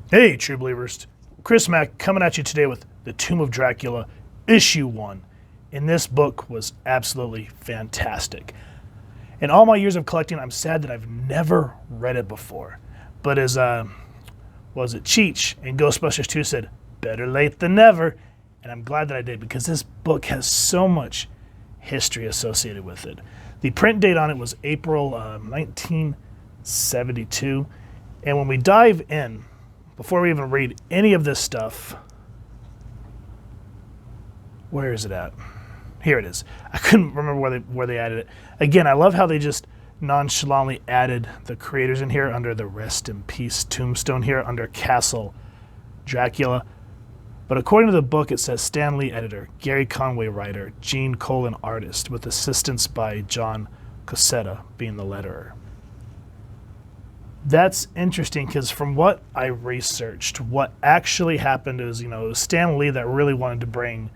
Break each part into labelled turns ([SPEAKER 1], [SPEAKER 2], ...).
[SPEAKER 1] Hey, true believers. Chris Mack coming at you today with The Tomb of Dracula, Issue 1. And this book was absolutely fantastic. In all my years of collecting, I'm sad that I've never read it before. But as, Cheech in Ghostbusters 2 said, better late than never. And I'm glad that I did because this book has so much history associated with it. The print date on it was April 1972. And when we dive in, before we even read any of this stuff, where is it at? Here it is. I couldn't remember where they added it. Again, I love how they just nonchalantly added the creators in here under the Rest in Peace tombstone here under Castle Dracula. But according to the book, it says Stan Lee editor, Gary Conway writer, Gene Colan artist, with assistance by John Cossetta being the letterer. That's interesting because from what I researched, what actually happened is, it was Stan Lee that really wanted to bring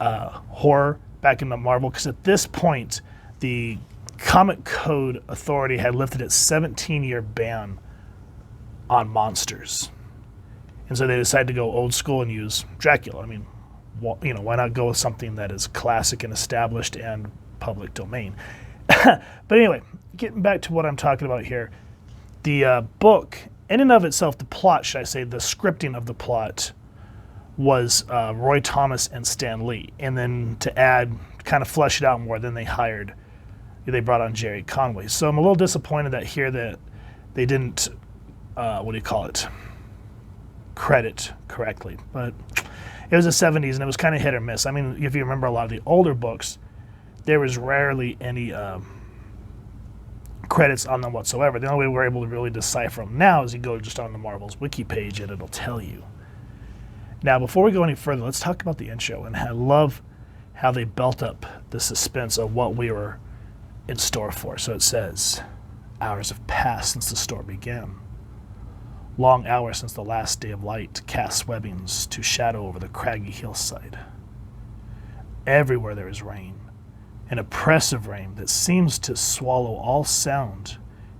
[SPEAKER 1] horror back into Marvel, because at this point, the Comic Code Authority had lifted its 17-year ban on monsters. And so they decided to go old school and use Dracula. I mean, why not go with something that is classic and established and public domain? But anyway, getting back to what I'm talking about here, the book, in and of itself, the plot, should I say, the scripting of the plot was Roy Thomas and Stan Lee. And then to add, kind of flesh it out more, then they brought on Jerry Conway. So I'm a little disappointed that here that they didn't, credit correctly. But it was the 70s and it was kind of hit or miss. I mean, if you remember a lot of the older books, there was rarely any credits on them whatsoever. The only way we're able to really decipher them now is you go just on the Marvel's wiki page and it'll tell you. Now, before we go any further, let's talk about the intro. And I love how they built up the suspense of what we were in store for. So it says, hours have passed since the storm began. Long hours since the last day of light cast webbings to shadow over the craggy hillside. Everywhere there is rain. An oppressive rain that seems to swallow all sound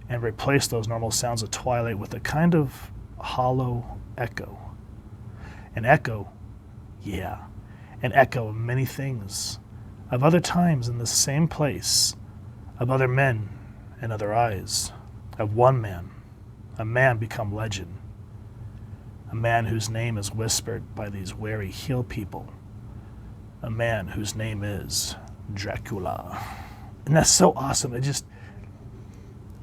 [SPEAKER 1] and replace those normal sounds of twilight with a kind of hollow echo. An echo, yeah, an echo of many things, of other times in the same place, of other men and other eyes, of one man, a man become legend, a man whose name is whispered by these wary hill people, a man whose name is Dracula. And that's so awesome.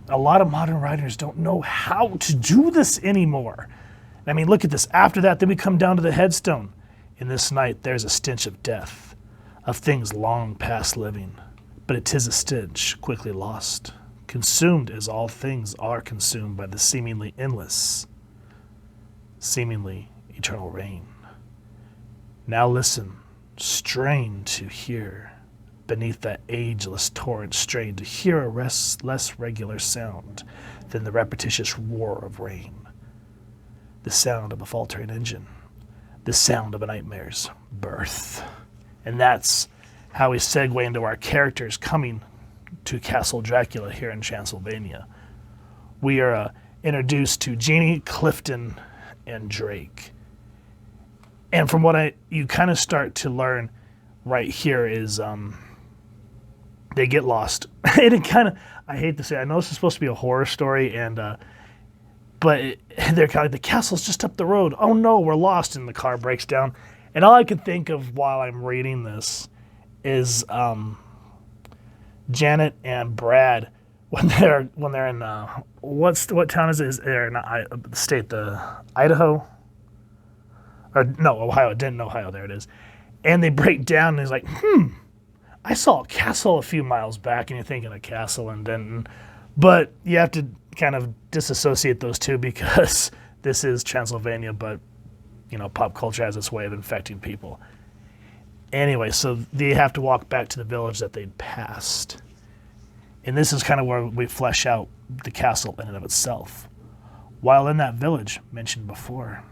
[SPEAKER 1] A lot of modern writers don't know how to do this anymore. I mean, look at this. After that, then we come down to the headstone. In this night, there's a stench of death, of things long past living. But it is a stench quickly lost, consumed as all things are consumed by the seemingly endless, seemingly eternal rain. Now listen, strain to hear. Beneath that ageless torrent strain to hear a less regular sound than the repetitious roar of rain. The sound of a faltering engine. The sound of a nightmare's birth. And that's how we segue into our characters coming to Castle Dracula here in Transylvania. We are introduced to Jeannie, Clifton, and Drake. And from what you kind of start to learn right here is they get lost. And it kind of, I hate to say, I know this is supposed to be a horror story, and but they're kind of like, the castle's just up the road. Oh no, we're lost, and the car breaks down. And all I could think of while I'm reading this is Janet and Brad when they're in what town is it? Is there the state, the Idaho? Or no, Ohio. It didn't Ohio. There it is. And they break down, and he's like, I saw a castle a few miles back, and you're thinking a castle in Denton. But you have to kind of disassociate those two because this is Transylvania, but, pop culture has its way of infecting people. Anyway, so they have to walk back to the village that they'd passed. And this is kind of where we flesh out the castle in and of itself. While in that village, mentioned before,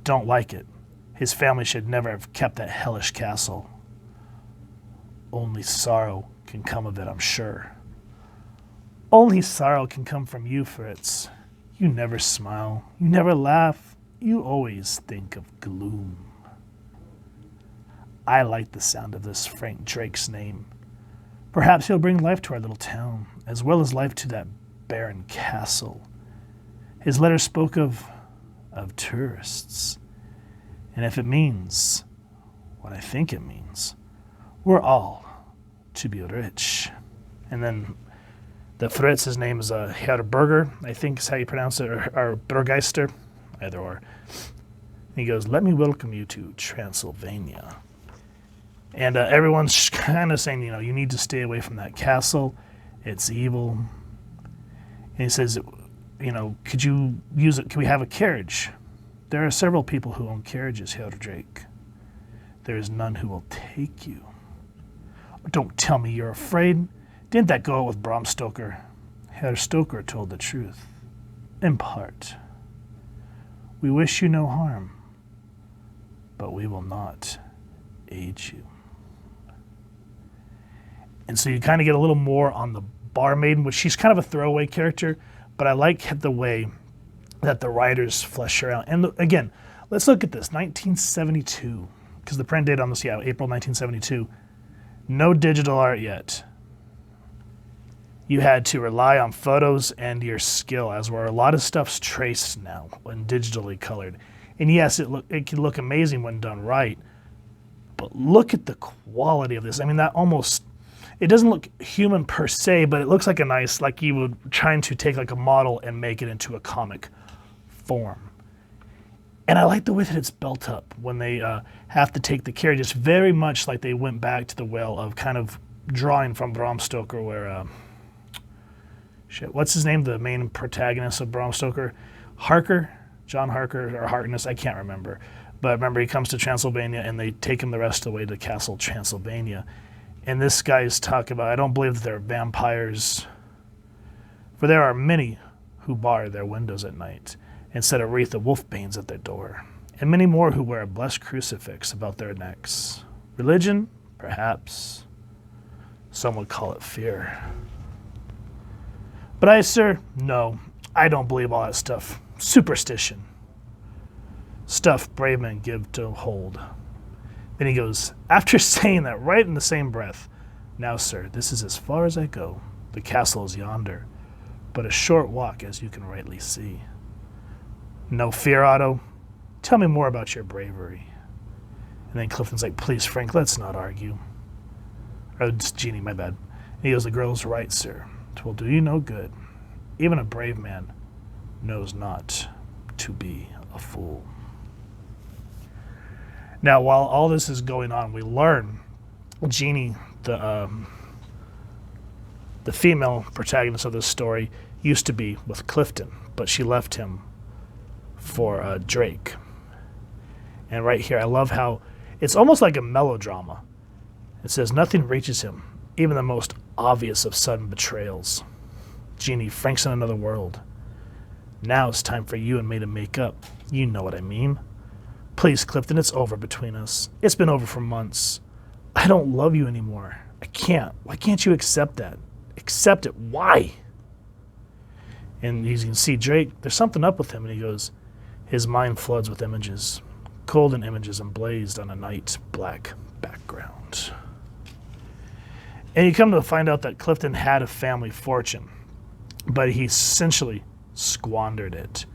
[SPEAKER 1] don't like it. His family should never have kept that hellish castle. Only sorrow can come of it, I'm sure. Only sorrow can come from you, Fritz. You never smile. You never laugh. you always think of gloom. I like the sound of this Frank Drake's name. Perhaps he'll bring life to our little town, as well as life to that barren castle. His letter spoke of tourists. And if it means what I think it means, we're all to be rich. And then the Fritz, his name is Herr Berger, I think is how you pronounce it, or Burgeister, either or. And he goes, let me welcome you to Transylvania. And everyone's kind of saying, you need to stay away from that castle. It's evil. And he says, could you use it? Can we have a carriage? There are several people who own carriages, Herr Drake. There is none who will take you. Don't tell me you're afraid. Didn't that go out with Bram Stoker? Herr Stoker told the truth. In part. We wish you no harm, but we will not aid you. And so you kind of get a little more on the barmaid, which she's kind of a throwaway character, but I like the way that the writers flesh her out. And again, let's look at this, 1972, because the print date on this, April 1972. No digital art yet. You had to rely on photos and your skill, as where a lot of stuff's traced now and digitally colored. And yes, it can look amazing when done right, but look at the quality of this. I mean, it doesn't look human per se, but it looks like like you would trying to take like a model and make it into a comic form. And I like the way that it's built up when they have to take the carriage. It's very much like they went back to the well of kind of drawing from Bram Stoker where, what's his name? The main protagonist of Bram Stoker? John Harker, or Harkness, I can't remember. But remember, he comes to Transylvania and they take him the rest of the way to Castle Transylvania. And this guy's talking about, I don't believe that there are vampires, for there are many who bar their windows at night and set a wreath of wolfbanes at their door, and many more who wear a blessed crucifix about their necks. Religion? Perhaps. Some would call it fear. But I, sir, no, I don't believe all that stuff. Superstition. Stuff brave men give to hold. Then he goes, after saying that right in the same breath, now, sir, this is as far as I go. The castle is yonder, but a short walk, as you can rightly see. No fear, Otto. Tell me more about your bravery. And then Clifton's like, please, Frank, let's not argue. Or it's Jeannie, my bad. And he goes, the girl's right, sir. 'Twill do you no good. Even a brave man knows not to be a fool. Now, while all this is going on, we learn Jeannie, the female protagonist of this story, used to be with Clifton, but she left him for Drake. And right here, I love how it's almost like a melodrama. It says, nothing reaches him, even the most obvious of sudden betrayals. Jeannie, Frank's in another world. Now it's time for you and me to make up. You know what I mean. Please, Clifton, it's over between us. It's been over for months. I don't love you anymore. I can't. Why can't you accept that? Accept it. Why? And you can see Drake, there's something up with him, and he goes, his mind floods with images, golden images emblazed on a night black background. And you come to find out that Clifton had a family fortune, but he essentially squandered it.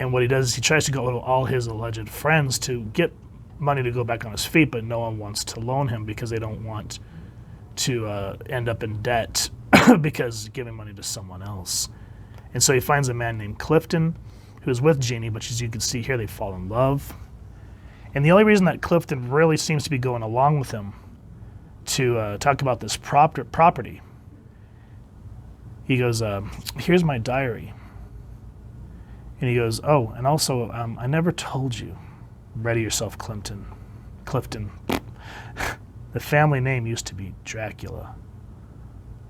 [SPEAKER 1] And what he does is he tries to go to all his alleged friends to get money to go back on his feet, but no one wants to loan him because they don't want to end up in debt because giving money to someone else. And so he finds a man named Clifton who's with Jeannie, but as you can see here, they fall in love. And the only reason that Clifton really seems to be going along with him to talk about this property, he goes, here's my diary. And he goes, oh, and also, I never told you. Ready yourself, Clifton. The family name used to be Dracula.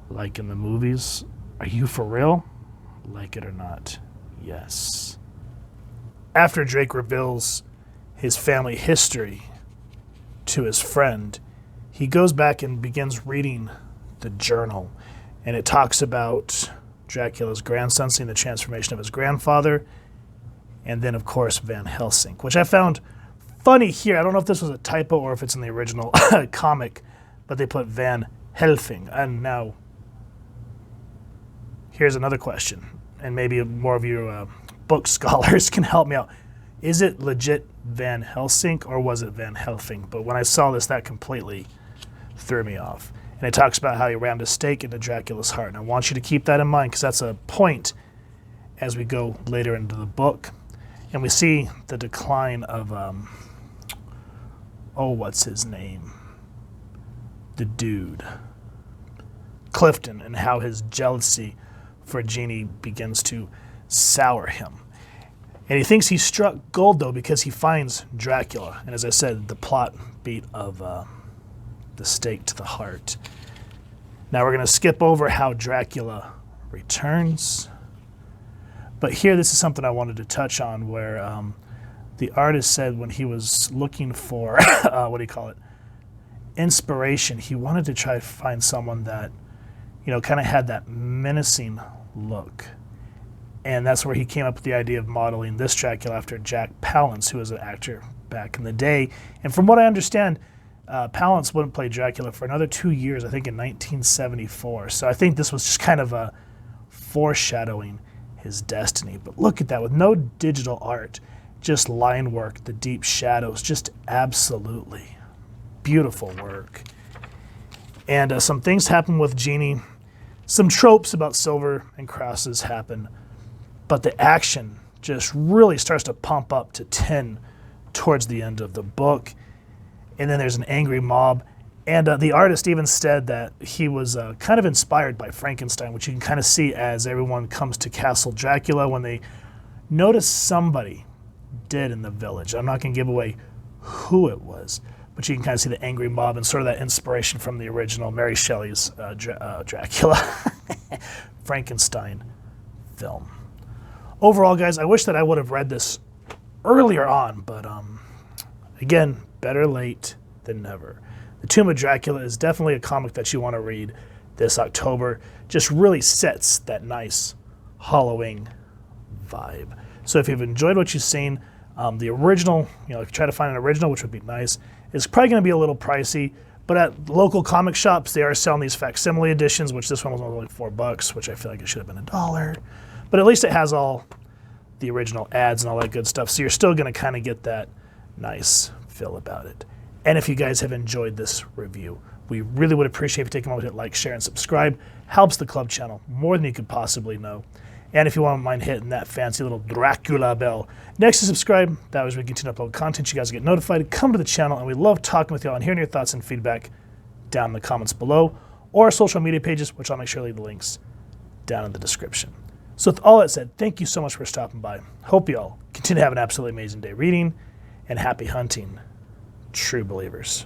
[SPEAKER 1] Like in the movies. Are you for real? Like it or not, yes. After Drake reveals his family history to his friend, he goes back and begins reading the journal. And it talks about Dracula's grandson seeing the transformation of his grandfather. and then, of course, Van Helsing, which I found funny here. I don't know if this was a typo or if it's in the original comic, but they put Van Helsing. And now, here's another question, and maybe more of you book scholars can help me out. Is it legit Van Helsing or was it Van Helsing? But when I saw this, that completely threw me off. And it talks about how he rammed a stake into Dracula's heart. And I want you to keep that in mind because that's a point as we go later into the book. And we see the decline of, what's his name? The dude. Clifton, and how his jealousy for Jeannie begins to sour him. And he thinks he struck gold, though, because he finds Dracula. And as I said, the plot beat of the stake to the heart. Now we're going to skip over how Dracula returns. But here, this is something I wanted to touch on, where the artist said when he was looking for, inspiration, he wanted to try to find someone that, kind of had that menacing look. And that's where he came up with the idea of modeling this Dracula after Jack Palance, who was an actor back in the day. And from what I understand, Palance wouldn't play Dracula for another 2 years, I think in 1974. So I think this was just kind of a foreshadowing his destiny. But look at that, with no digital art, just line work, the deep shadows, just absolutely beautiful work. And some things happen with Jeannie. Some tropes about silver and crosses happen, but the action just really starts to pump up to 10 towards the end of the book. And then there's an angry mob. And the artist even said that he was kind of inspired by Frankenstein, which you can kind of see as everyone comes to Castle Dracula when they notice somebody dead in the village. I'm not going to give away who it was, but you can kind of see the angry mob and sort of that inspiration from the original Mary Shelley's Dracula Frankenstein film. Overall, guys, I wish that I would have read this earlier on, but again, better late than never. The Tomb of Dracula is definitely a comic that you want to read this October. Just really sets that nice Halloween vibe. So if you've enjoyed what you've seen, the original, try to find an original, which would be nice. It's probably going to be a little pricey, but at local comic shops, they are selling these facsimile editions, which this one was only $4, which I feel like it should have been $1. But at least it has all the original ads and all that good stuff, so you're still going to kind of get that nice feel about it. And if you guys have enjoyed this review, we really would appreciate if you take a moment to hit like, share, and subscribe. Helps the club channel more than you could possibly know. And if you won't mind hitting that fancy little Dracula bell next to subscribe, that way we continue to upload content, you guys get notified. Come to the channel, and we love talking with y'all and hearing your thoughts and feedback down in the comments below, or our social media pages, which I'll make sure to leave the links down in the description. So with all that said, thank you so much for stopping by. Hope you all continue to have an absolutely amazing day reading, and happy hunting, true believers.